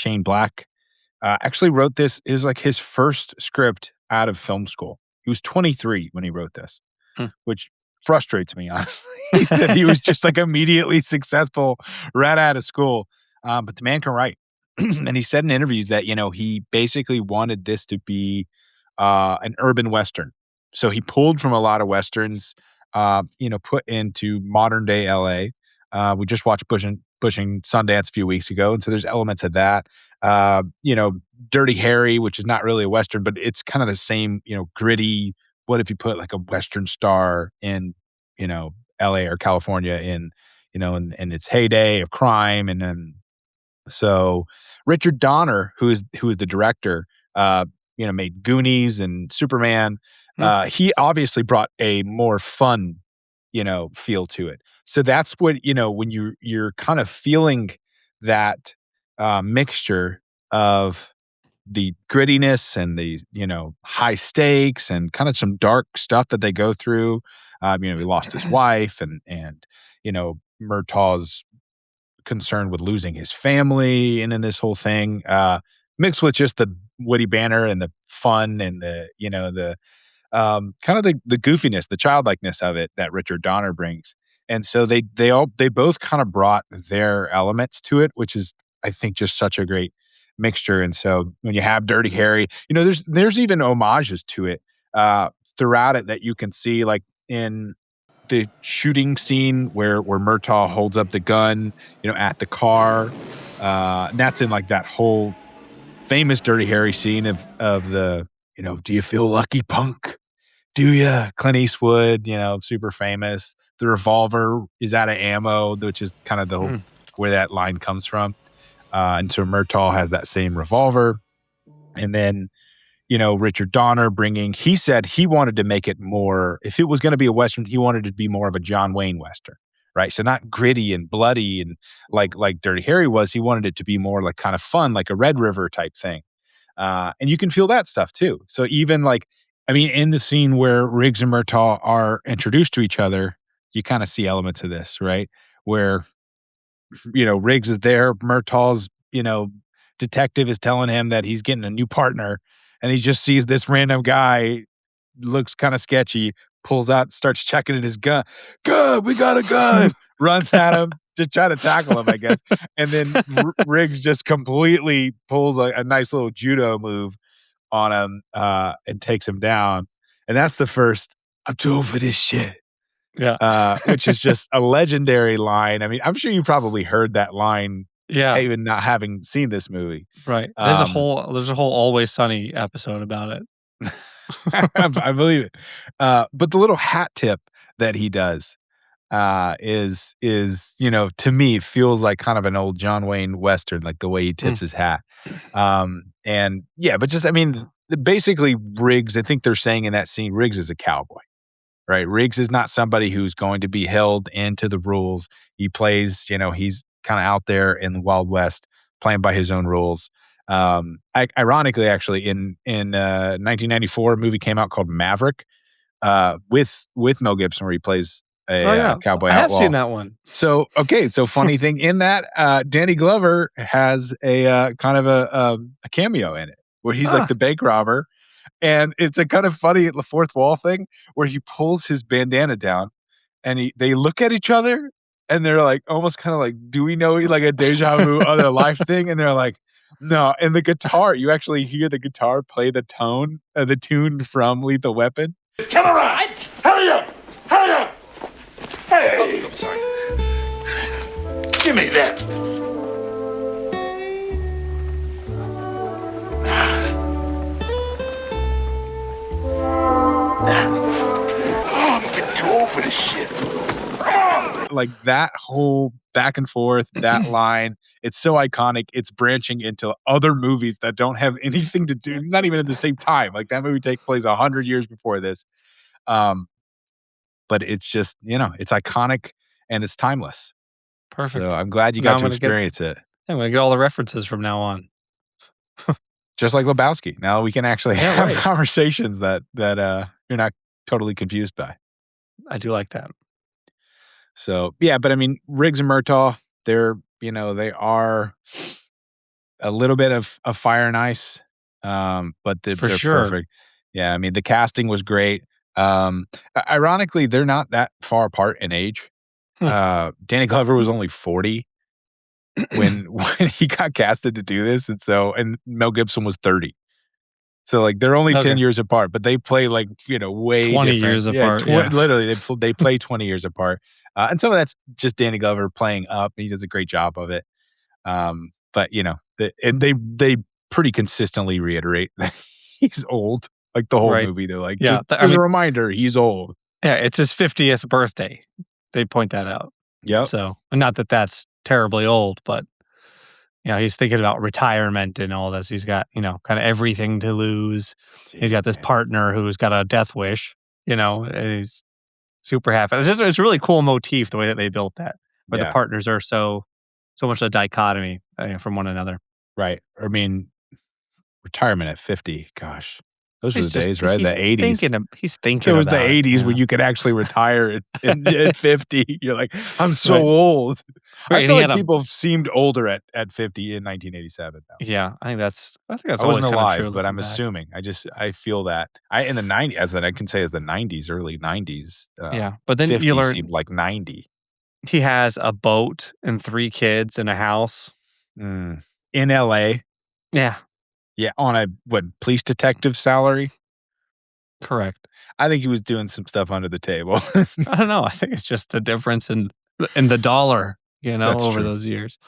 Shane Black, actually wrote this is like his first script out of film school. He was 23 when he wrote this, Hmm. which frustrates me, honestly, that he was just like immediately successful right out of school. But the man can write. And he said in interviews that, he basically wanted this to be an urban Western. So he pulled from a lot of Westerns, put into modern day LA. We just watched Bushing Sundance a few weeks ago. And so there's elements of that. Dirty Harry, which is not really a Western, but it's kind of the same, gritty. What if you put like a Western star in, LA or California in its heyday of crime. And then, so Richard Donner, who is the director, made Goonies and Superman. He obviously brought a more fun, feel to it. So that's what, when you're kind of feeling that mixture of the grittiness and the, high stakes and kind of some dark stuff that they go through. He lost his wife and Murtaugh's concerned with losing his family and in this whole thing, mixed with just the witty banter and the fun and the, the kind of the goofiness, the childlikeness of it that Richard Donner brings. And so they both kind of brought their elements to it, which is, I think, just such a great mixture. And so when you have Dirty Harry, there's even homages to it throughout it that you can see, like in the shooting scene where Murtaugh holds up the gun, at the car. And that's in like that whole famous Dirty Harry scene of the, do you feel lucky, punk? Do ya? Clint Eastwood, super famous. The revolver is out of ammo, which is kind of the where that line comes from. And so Murtaugh has that same revolver. And then, Richard Donner he said he wanted to make it more, if it was going to be a Western, he wanted it to be more of a John Wayne Western, right? So not gritty and bloody and like Dirty Harry was. He wanted it to be more like kind of fun, like a Red River type thing. And you can feel that stuff too. So even in the scene where Riggs and Murtaugh are introduced to each other, you kind of see elements of this, right? Where, Riggs is there, Murtaugh's, detective is telling him that he's getting a new partner, and he just sees this random guy, looks kind of sketchy, pulls out, starts checking at his gun. Good, we got a gun. Runs at him to try to tackle him, I guess. And then Riggs just completely pulls a nice little judo move on him and takes him down. And that's the first, I'm too old for this shit. Yeah. Which is just a legendary line. I mean, I'm sure you probably heard that line, even not having seen this movie. Right. There's a whole Always Sunny episode about it. I believe it. But the little hat tip that he does is to me, it feels like kind of an old John Wayne Western, like the way he tips his hat. And yeah, but just, basically Riggs, I think they're saying in that scene, Riggs is a cowboy, right? Riggs is not somebody who's going to be held into the rules. He plays, he's kind of out there in the Wild West playing by his own rules. Ironically, actually, in 1994, a movie came out called Maverick with Mel Gibson, where he plays a cowboy outlaw. I have seen that one. So, funny thing in that, Danny Glover has a kind of a cameo in it, where he's like the bank robber. And it's a kind of funny fourth wall thing where he pulls his bandana down and they look at each other and they're like, almost kind of like, do we know, like a deja vu other life thing? And they're like, no. And the guitar, you actually hear the guitar play the tune from Lethal Weapon. Come on! Hurry up! Hurry up! Hey! Oh, I'm sorry. Give me that. Oh, I'm getting too old for this shit. Come on! Like that whole back and forth, that line, it's so iconic. It's branching into other movies that don't have anything to do, not even at the same time. Like that movie takes place 100 years before this. But it's just, it's iconic and it's timeless. Perfect. So I'm glad you got to experience it. I'm going to get all the references from now on. Just like Lebowski. Now we can actually have conversations that you're not totally confused by. I do like that. So, yeah, but Riggs and Murtaugh, they're, they are a little bit of fire and ice, but For they're sure. perfect. Yeah, I mean, the casting was great. Ironically, they're not that far apart in age. Danny Glover was only 40 when he got casted to do this, and Mel Gibson was 30. So, like, they're only 10 years apart, but they play, like, way 20 different. years apart, yeah. Literally, they play 20 years apart. And some of that's just Danny Glover playing up. He does a great job of it. But, they pretty consistently reiterate that he's old. Like, the whole movie, they're like, Yeah, as a reminder, he's old. Yeah, it's his 50th birthday. They point that out. Yep. So, not that that's terribly old, but he's thinking about retirement and all this. He's got, kind of everything to lose. He's got this partner who's got a death wish, and he's super happy. It's a really cool motif, the way that they built that, where the partners are so much a dichotomy from one another. Right. I mean, retirement at 50, gosh. Those were the days, right? The 80s. He's thinking It was the about 80s when you could actually retire at 50. You're like, I'm so old. Right, I feel like people seemed older at 50 in 1987. Though. Yeah, I think that's I wasn't alive, but I'm assuming. I feel that. In the 90s, as I can say, as the 90s, early 90s. But then 50 you learn seemed like 90. He has a boat and 3 kids and a house. In LA. Yeah. Yeah, on a police detective salary? Correct. I think he was doing some stuff under the table. I don't know. I think it's just the difference in the dollar, over those years.